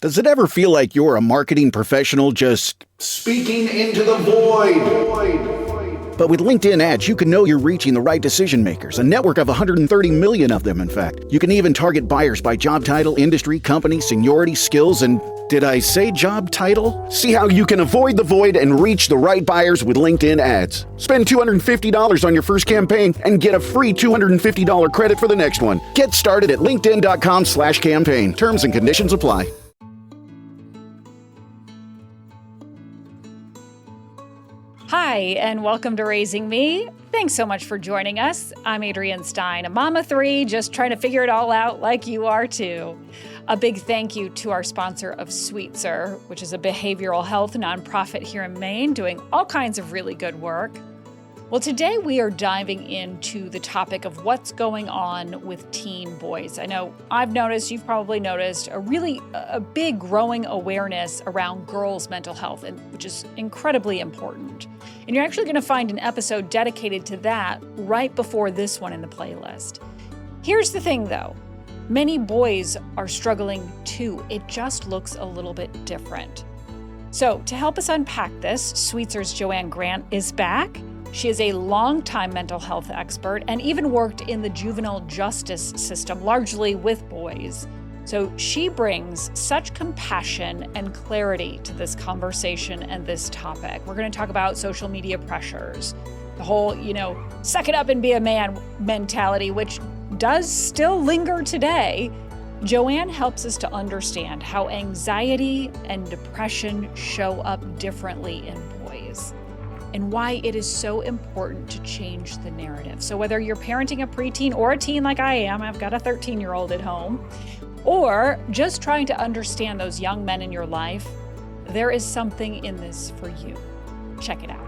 Does it ever feel like you're a marketing professional just speaking into the void? But with LinkedIn ads, you can know you're reaching the right decision makers, a network of 130 million of them, in fact. You can even target buyers by job title, industry, company, seniority, skills, and did I say job title? See how you can avoid the void and reach the right buyers with LinkedIn ads. Spend $250 on your first campaign and get a free $250 credit for the next one. Get started at linkedin.com/campaign. Terms and conditions apply. Hi, and welcome to Raising Me. Thanks so much for joining us. I'm Adrienne Stein, a mom of three, just trying to figure it all out like you are too. A big thank you to our sponsor of Sweetser, which is a behavioral health nonprofit here in Maine doing all kinds of really good work. Well, today we are diving into the topic of what's going on with teen boys. I know I've noticed, you've probably noticed, a big growing awareness around girls' mental health, which is incredibly important. And you're actually going to find an episode dedicated to that right before this one in the playlist. Here's the thing, though. Many boys are struggling too. It just looks a little bit different. So to help us unpack this, Sweetser's Joanne Grant is back. She is a longtime mental health expert and even worked in the juvenile justice system, largely with boys. So she brings such compassion and clarity to this conversation and this topic. We're going to talk about social media pressures, the whole, suck it up and be a man mentality, which does still linger today. Joanne helps us to understand how anxiety and depression show up differently in boys, and why it is so important to change the narrative. So whether you're parenting a preteen or a teen like I am, I've got a 13-year-old at home, or just trying to understand those young men in your life, there is something in this for you. Check it out.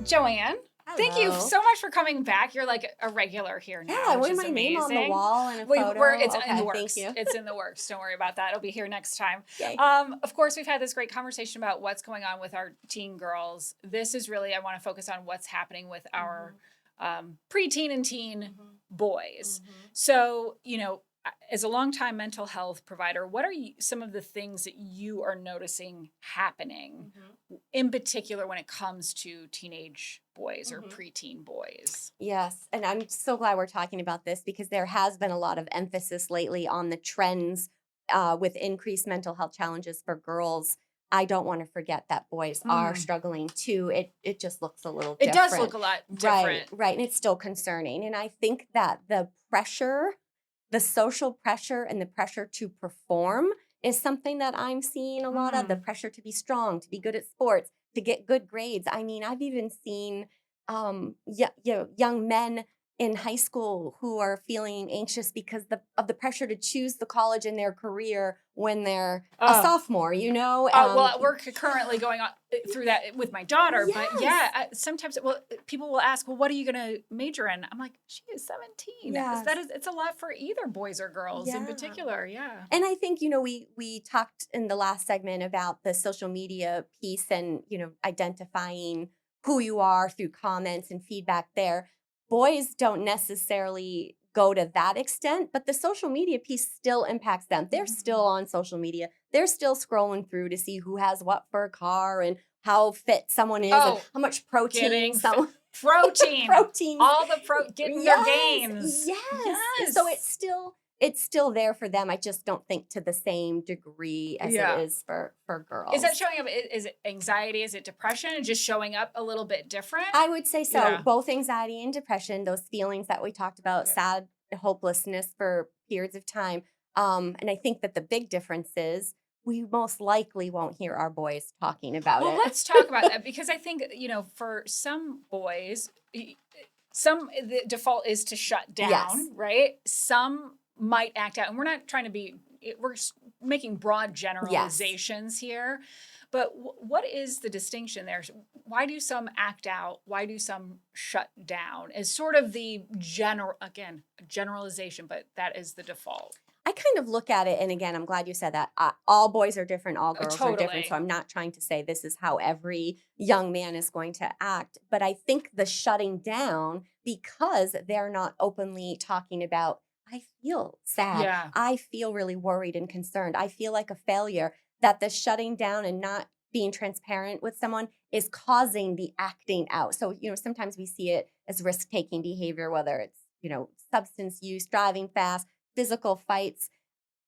Joanne, hello. Thank you so much for coming back. You're like a regular here now. Yeah, I which want is my amazing. name on the wall and a photo. It's okay, in the works. Thank you. It's in the works. Don't worry about that. It'll be here next time. Yay. Of course, we've had this great conversation about what's going on with our teen girls. This is really, I want to focus on what's happening with our preteen and teen boys. So, as a longtime mental health provider, what are some of the things that you are noticing happening, in particular when it comes to teenage boys or preteen boys? Yes, and I'm so glad we're talking about this because there has been a lot of emphasis lately on the trends with increased mental health challenges for girls. I don't want to forget that boys are struggling too. It just looks a little different. It does look a lot different. Right, and it's still concerning. And I think that the social pressure and the pressure to perform is something that I'm seeing a lot of. The pressure to be strong, to be good at sports, to get good grades. I mean, I've even seen young men in high school who are feeling anxious because of the pressure to choose the college in their career when they're a sophomore, Well, we're currently going on through that with my daughter. Yes. But yeah, sometimes people will ask, well, what are you going to major in? I'm like, she is 17. Yes. It's a lot for either boys or girls in particular. Yeah. And I think, we talked in the last segment about the social media piece and, identifying who you are through comments and feedback there. Boys don't necessarily go to that extent, but the social media piece still impacts them. They're still on social media. They're still scrolling through to see who has what for a car and how fit someone is and how much protein protein. All the getting their gains. Yes. So it's still there for them. I just don't think to the same degree as it is for girls. Is that showing up? Is it anxiety? Is it depression? Just showing up a little bit different? I would say so. Yeah. Both anxiety and depression, those feelings that we talked about, sad hopelessness for periods of time. And I think that the big difference is we most likely won't hear our boys talking about it. Well, let's talk about that because I think, for some boys, the default is to shut down, right? Some might act out, and we're not trying to we're making broad generalizations here, but what is the distinction there? Why do some act out? Why do some shut down? Is sort of the generalization, but that is the default. I kind of look at it, and again, I'm glad you said that. All boys are different, all girls are different, so I'm not trying to say this is how every young man is going to act, but I think the shutting down, because they're not openly talking about I feel sad. Yeah. I feel really worried and concerned. I feel like a failure, that the shutting down and not being transparent with someone is causing the acting out. So, sometimes we see it as risk-taking behavior, whether it's, substance use, driving fast, physical fights.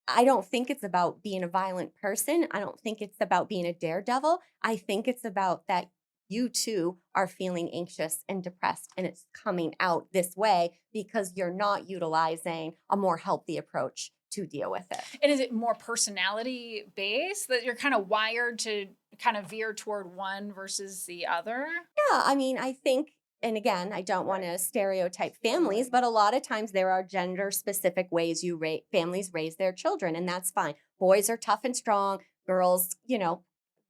I don't think it's about being a violent person. I don't think it's about being a daredevil. I think it's about that you too are feeling anxious and depressed, and it's coming out this way because you're not utilizing a more healthy approach to deal with it. And is it more personality based that you're kind of wired to kind of veer toward one versus the other? Yeah, I mean, I think, and again, I don't want to stereotype families, but a lot of times there are gender specific ways families raise their children, and that's fine. Boys are tough and strong. Girls,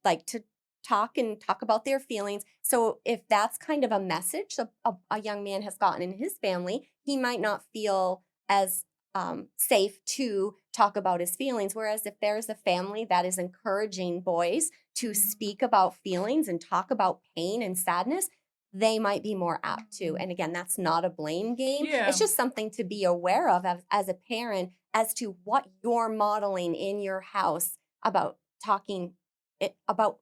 like to talk about their feelings. So if that's kind of a message a young man has gotten in his family, he might not feel as safe to talk about his feelings. Whereas if there's a family that is encouraging boys to speak about feelings and talk about pain and sadness, they might be more apt to. And again, that's not a blame game. Yeah. It's just something to be aware of as a parent as to what you're modeling in your house about talking about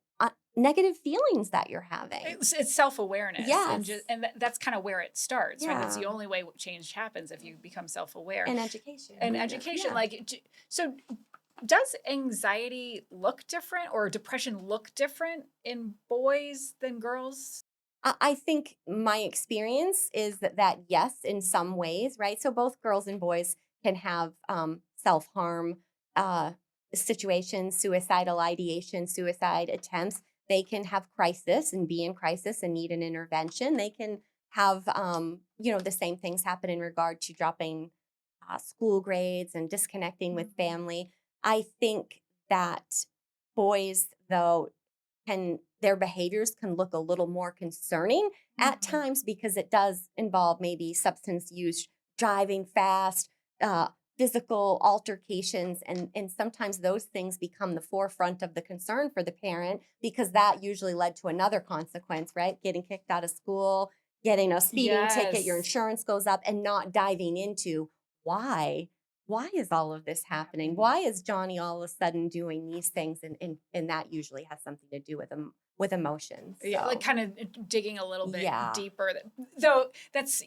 negative feelings that you're having. It's self-awareness. Yes. And that's kind of where it starts, right? That's Yeah. the only way change happens, if you become self-aware. And education. And education, Yeah. so does anxiety look different or depression look different in boys than girls? I think my experience is that yes, in some ways, right? So both girls and boys can have self-harm situations, suicidal ideation, suicide attempts. They can have crisis and be in crisis and need an intervention. They can have, the same things happen in regard to dropping school grades and disconnecting with family. I think that boys, though, their behaviors can look a little more concerning at times because it does involve maybe substance use, driving fast, physical altercations, and sometimes those things become the forefront of the concern for the parent because that usually led to another consequence, right? Getting kicked out of school, getting a speeding ticket, your Yes. insurance goes up, and not diving into why. Why is all of this happening? Why is Johnny all of a sudden doing these things? And that usually has something to do with emotions. Yeah, like So, kind of digging a little bit Yeah. deeper. Though that's,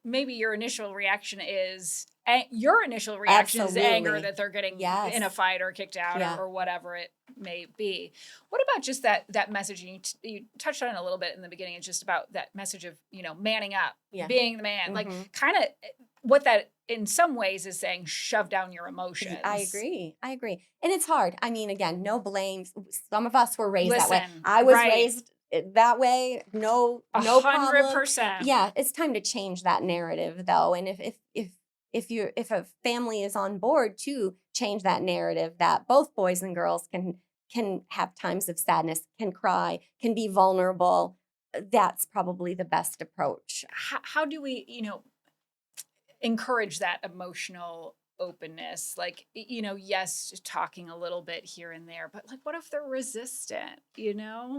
maybe your initial reaction is anger Absolutely. that they're getting Yes. in a fight or kicked out Yeah. or whatever it may be. What about just that messaging? You touched on it a little bit in the beginning. It's just about that message of, manning up, Yeah. being the man, like Mhm. kind of what that in some ways is saying, shove down your emotions. I agree. And it's hard. I mean, again, no blame. Some of us were raised that way. Listen, I was right. raised that way. No problem. 100%. Yeah, it's time to change that narrative though. And if a family is on board to change that narrative that both boys and girls can have times of sadness, can cry, can be vulnerable, that's probably the best approach. How do we, encourage that emotional openness? Like, yes, talking a little bit here and there, but like, what if they're resistant,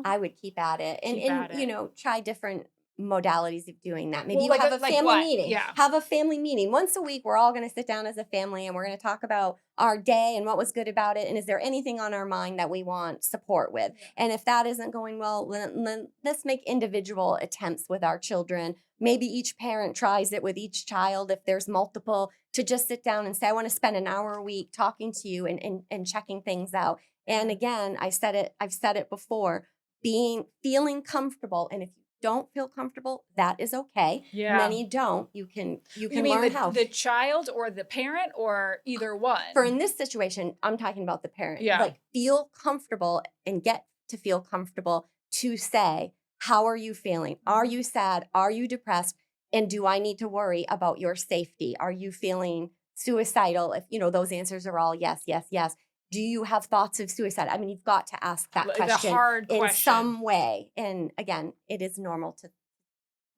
I would keep at it and, Keep at it. try different modalities of doing that. Maybe Well, you like have a- a like family what? meeting. Yeah. Have a family meeting. Once a week, we're all going to sit down as a family and we're going to talk about our day and what was good about it. And is there anything on our mind that we want support with? Yeah. And if that isn't going well, then let's make individual attempts with our children. Maybe each parent tries it with each child. If there's multiple, to just sit down and say, I want to spend an hour a week talking to you and checking things out. And again, I've said it before, feeling comfortable. And if you don't feel comfortable, that is okay. Yeah. Many don't. You can You mean learn how. the child or the parent or either one? For in this situation, I'm talking about the parent. Yeah. Like feel comfortable and get to feel comfortable to say, how are you feeling? Are you sad? Are you depressed? And do I need to worry about your safety? Are you feeling suicidal? If those answers are all yes, yes, yes. Do you have thoughts of suicide? I mean, you've got to ask that Like the question hard in question. some way. And again, it is normal to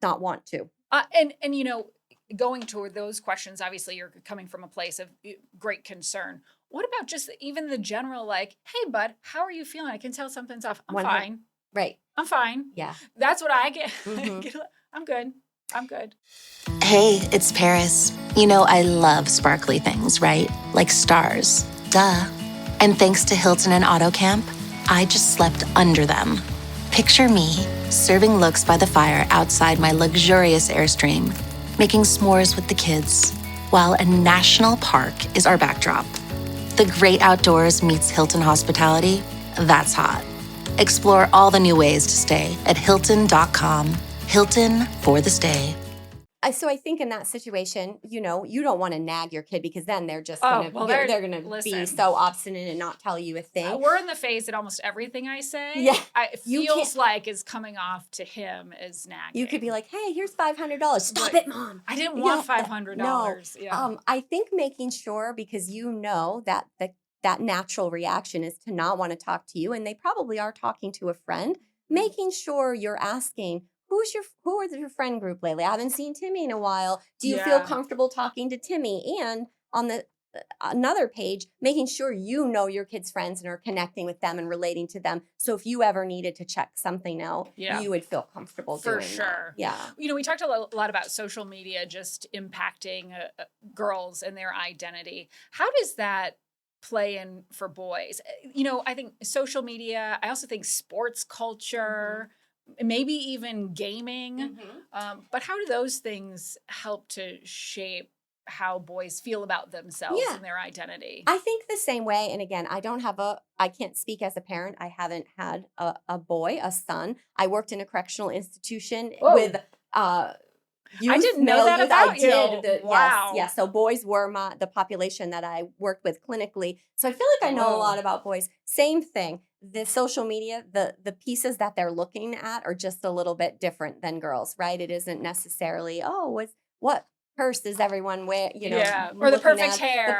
not want to. And going toward those questions, obviously you're coming from a place of great concern. What about just even the general, like, hey, bud, how are you feeling? I can tell something's off. I'm fine. Right. I'm fine. Yeah. That's what I get. Mhm. I'm good. I'm good. Hey, it's Paris. You know, I love sparkly things, right? Like stars. Duh. And thanks to Hilton and AutoCamp, I just slept under them. Picture me serving looks by the fire outside my luxurious Airstream, making s'mores with the kids, while a national park is our backdrop. The great outdoors meets Hilton hospitality. That's hot. Explore all the new ways to stay at Hilton.com. Hilton for the stay. So I think in that situation, you don't want to nag your kid because then they're just Oh, gonna well, they're gonna be listen. so obstinate and not tell you a thing. We're in the phase that almost everything I say, Yeah, it feels like is coming off to him as nagging. You could be like, "Hey, here's $500. Stop it, Mom." I didn't want $500. No. Yeah. I think making sure, because that that natural reaction is to not want to talk to you, and they probably are talking to a friend. Making sure you're asking, who are your friend group lately? I haven't seen Timmy in a while. Do you feel comfortable talking to Timmy? And on the another page, making sure you know your kids' friends and are connecting with them and relating to them. So if you ever needed to check something out, you would feel comfortable doing For sure. that. Yeah. We talked a lot about social media just impacting girls and their identity. How does that play in for boys? I think social media, I also think sports culture, maybe even gaming. But how do those things help to shape how boys feel about themselves and their identity? I think the same way. And again, I can't speak as a parent. I haven't had a son. I worked in a correctional institution with youth, I didn't know that about you. Wow. Yes. So boys were the population that I worked with clinically. So I feel like I know a lot about boys. Same thing. The social media, the pieces that they're looking at are just a little bit different than girls, right? It isn't necessarily, what purse is everyone wear, or the perfect hair.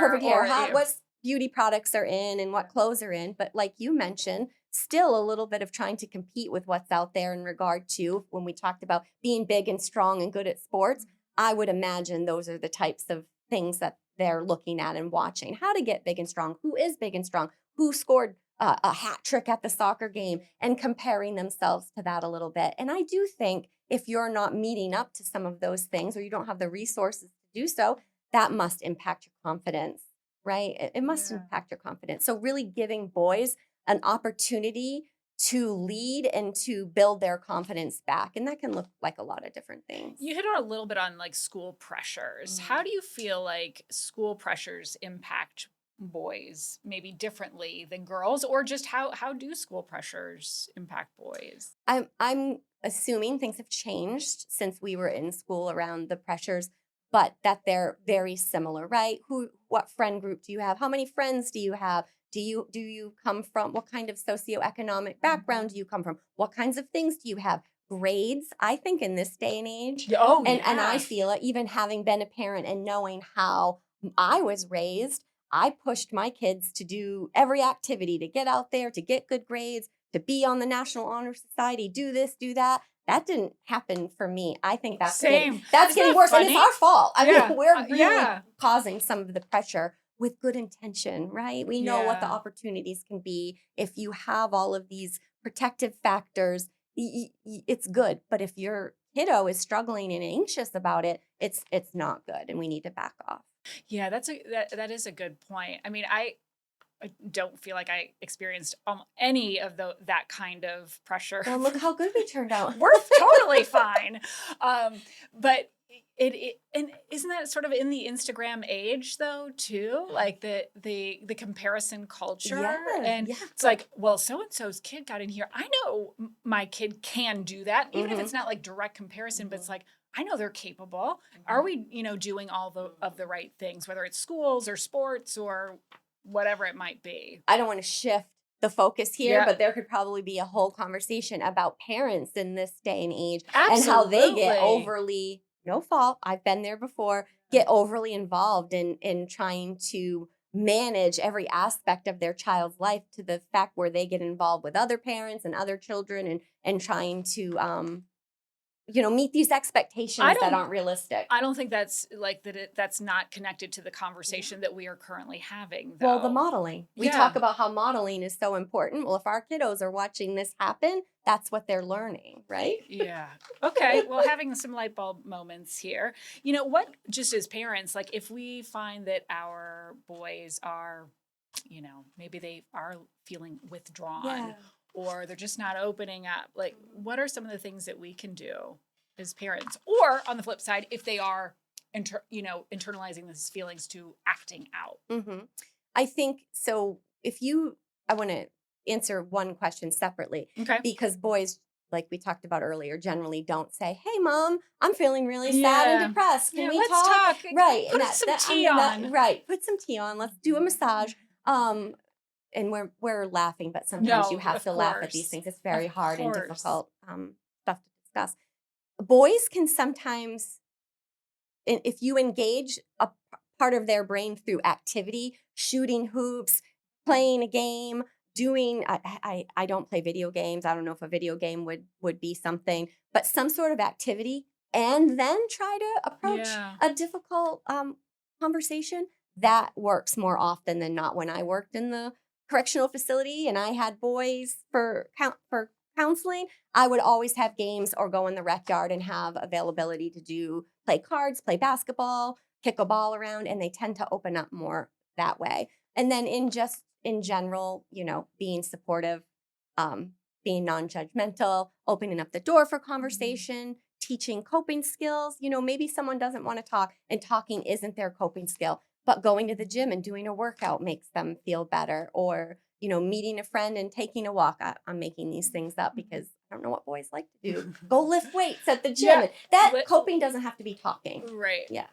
What beauty products are in and what clothes are in. But like you mentioned, still a little bit of trying to compete with what's out there in regard to when we talked about being big and strong and good at sports. I would imagine those are the types of things that they're looking at and watching. How to get big and strong, who is big and strong, who scored a hat trick at the soccer game, and comparing themselves to that a little bit. And I do think if you're not meeting up to some of those things or you don't have the resources to do so, that must impact your confidence, right? It must impact your confidence. So really giving boys an opportunity to lead and to build their confidence back. And that can look like a lot of different things. You hit on a little bit on like school pressures. How do you feel like school pressures impact boys maybe differently than girls, or just how do school pressures impact boys? I'm assuming things have changed since we were in school around the pressures, but that they're very similar, right? What friend group do you have? How many friends do you have? Do you come from, what kind of socioeconomic background do you come from? What kinds of things do you have? Grades, I think in this day and age. And I feel it, even having been a parent and knowing how I was raised, I pushed my kids to do every activity, to get out there, to get good grades, to be on the National Honor Society, do this, do that. That didn't happen for me. I think that's getting worse. Funny? And it's our fault. I mean, we're really causing some of the pressure with good intention, right? We know what the opportunities can be. If you have all of these protective factors, it's good. But if your kiddo is struggling and anxious about it, it's not good, and we need to back off. Yeah, that is a good point. I mean, I don't feel like I experienced any of that kind of pressure. Well, look how good we turned out. We're totally fine. But and isn't that sort of in the Instagram age though too? Like the comparison culture, it's like, well, so and so's kid got in here. I know my kid can do that, even if it's not like direct comparison, but it's like, I know they're capable. Are we, doing all of the right things, whether it's schools or sports or whatever it might be? I don't want to shift the focus here, but there could probably be a whole conversation about parents in this day and age. Absolutely. And how they get overly, no fault, I've been there before, get overly involved in trying to manage every aspect of their child's life, to the fact where they get involved with other parents and other children and trying to meet these expectations that aren't realistic. I don't think that's like that's not connected to the conversation that we are currently having, though. Well, the modeling. We Yeah. talk about how modeling is so important. Well, if our kiddos are watching this happen, that's what they're learning, right? Yeah. Okay. Well, having some light bulb moments here. What, just as parents, like if we find that our boys are, maybe they are feeling withdrawn. Yeah. Or they're just not opening up. Like, what are some of the things that we can do as parents? Or on the flip side, if they are, internalizing these feelings to acting out. Mm-hmm. I think so. I want to answer one question separately. Okay. Because boys, like we talked about earlier, generally don't say, "Hey, mom, I'm feeling really sad and depressed. Can we let's talk?" Right. Put some tea on. Right. Put some tea on. Let's do a massage. And we're laughing, but sometimes you have to laugh at these things. It's very hard and difficult stuff to discuss. Boys can sometimes, if you engage a part of their brain through activity, shooting hoops, playing a game, doing, I don't play video games. I don't know if a video game would be something, but some sort of activity, and then try to approach a difficult conversation, that works more often than not. When I worked in the correctional facility and I had boys for counseling, I would always have games or go in the rec yard and have availability to play cards, play basketball, kick a ball around, and they tend to open up more that way. And then in general, being supportive, being non-judgmental, opening up the door for conversation, teaching coping skills. Maybe someone doesn't want to talk and talking isn't their coping skill, but going to the gym and doing a workout makes them feel better. Or, meeting a friend and taking a walk. I'm making these things up because I don't know what boys like to do. Go lift weights at the gym. Coping doesn't have to be talking. Right. Yeah.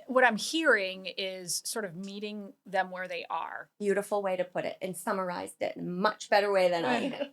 What I'm hearing is sort of meeting them where they are. Beautiful way to put it, and summarized it in a much better way than I did.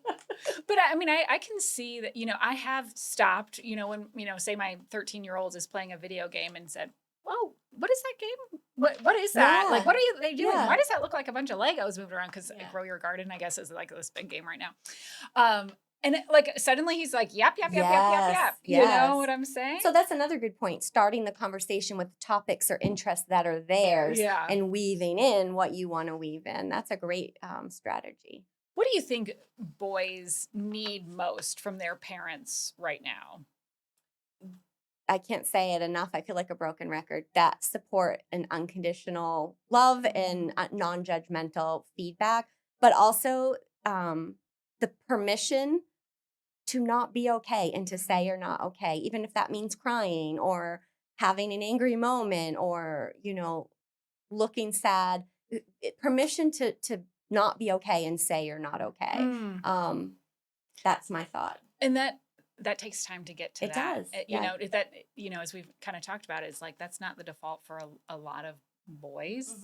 But I can see that, I have stopped, when, say my 13-year-old is playing a video game and said, "Whoa, what is that game? What is that? Yeah. Like, what are they doing? Yeah. Why does that look like a bunch of Legos moving around?" Because Grow Your Garden, I guess, is like this big game right now. And suddenly he's like, yap. Yes. You know what I'm saying? So that's another good point. Starting the conversation with topics or interests that are theirs, and weaving in what you want to weave in. That's a great strategy. What do you think boys need most from their parents right now? I can't say it enough. I feel like a broken record. That support and unconditional love and non-judgmental feedback, but also the permission to not be okay and to say you're not okay, even if that means crying or having an angry moment or, looking sad. Permission to not be okay and say you're not okay. That's my thought. And that takes time to get to it that. Does. As we've kind of talked about, it's like that's not the default for a lot of boys.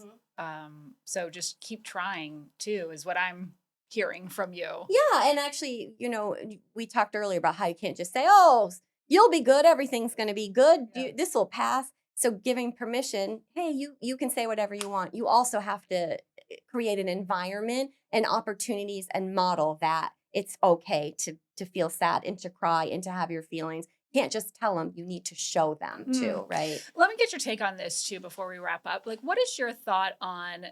So just keep trying too, is what I'm hearing from you. Yeah. And actually, we talked earlier about how you can't just say, "Oh, you'll be good. Everything's going to be good. This will pass." So giving permission, hey, you can say whatever you want. You also have to create an environment and opportunities and model that it's okay to feel sad and to cry and to have your feelings. You can't just tell them, you need to show them too, right? Let me get your take on this too before we wrap up. Like, what is your thought on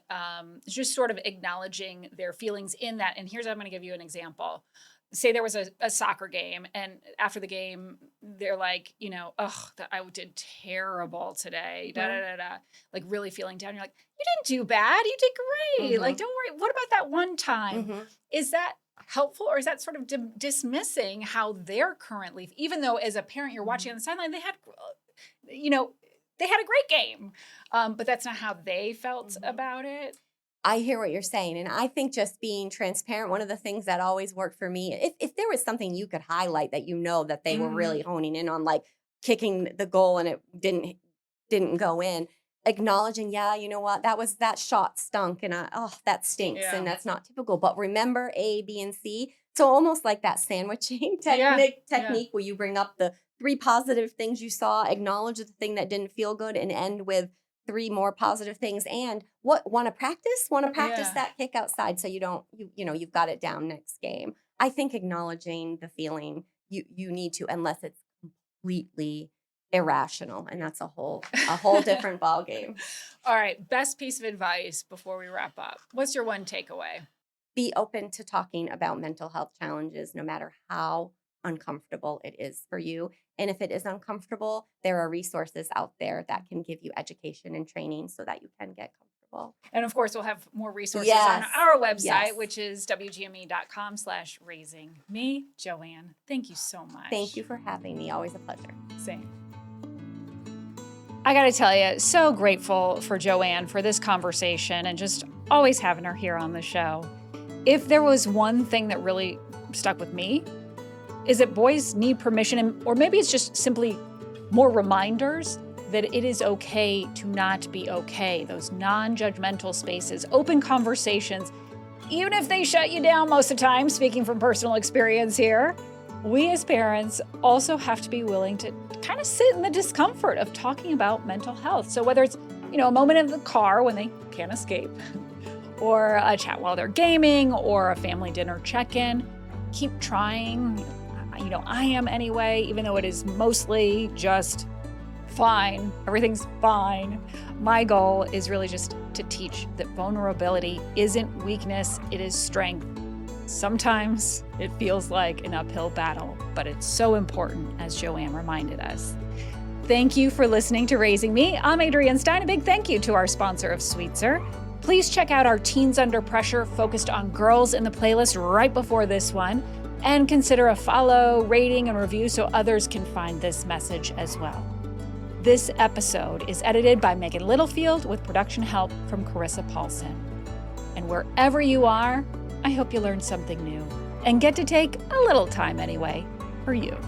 just sort of acknowledging their feelings in that? And here's, I'm going to give you an example. Say there was a soccer game, and after the game, they're like, I did terrible today, like really feeling down. You're like, you didn't do bad. You did great. Like, don't worry. What about that one time? Is that helpful, or is that sort of dismissing how they're currently, even though as a parent you're watching on the sideline, they had a great game, but that's not how they felt about it. I hear what you're saying. And I think just being transparent, one of the things that always worked for me, if there was something you could highlight that that they were really honing in on, like kicking the goal and it didn't go in, acknowledging, you know what, that shot stunk and that stinks and that's not typical. But remember A, B, and C. So almost like that sandwiching technique where you bring up the 3 positive things you saw, acknowledge the thing that didn't feel good, and end with 3 more positive things. And want to practice that kick outside so you've got it down next game. I think acknowledging the feeling you need to, unless it's completely irrational, and that's a whole different ballgame. All right, best piece of advice before we wrap up. What's your one takeaway? Be open to talking about mental health challenges, no matter how uncomfortable it is for you. And if it is uncomfortable, there are resources out there that can give you education and training so that you can get comfortable. And of course, we'll have more resources Yes. on our website, Yes. which is wgme.com/raising me. Joanne, thank you so much. Thank you for having me. Always a pleasure. Same. I got to tell you, so grateful for Joanne for this conversation and just always having her here on the show. If there was one thing that really stuck with me, is that boys need permission, or maybe it's just simply more reminders that it is okay to not be okay. Those non-judgmental spaces, open conversations, even if they shut you down most of the time, speaking from personal experience here, we as parents also have to be willing to kind of sit in the discomfort of talking about mental health. So whether it's, a moment in the car when they can't escape, or a chat while they're gaming, or a family dinner check-in, keep trying. I am anyway, even though it is mostly just fine. Everything's fine. My goal is really just to teach that vulnerability isn't weakness, it is strength. Sometimes it feels like an uphill battle, but it's so important, as Joanne reminded us. Thank you for listening to Raising Me. I'm Adrienne Stein. A big thank you to our sponsor of Sweetser. Please check out our Teens Under Pressure focused on girls in the playlist right before this one, and consider a follow, rating, and review so others can find this message as well. This episode is edited by Megan Littlefield with production help from Carissa Paulson. And wherever you are, I hope you learned something new and get to take a little time anyway for you.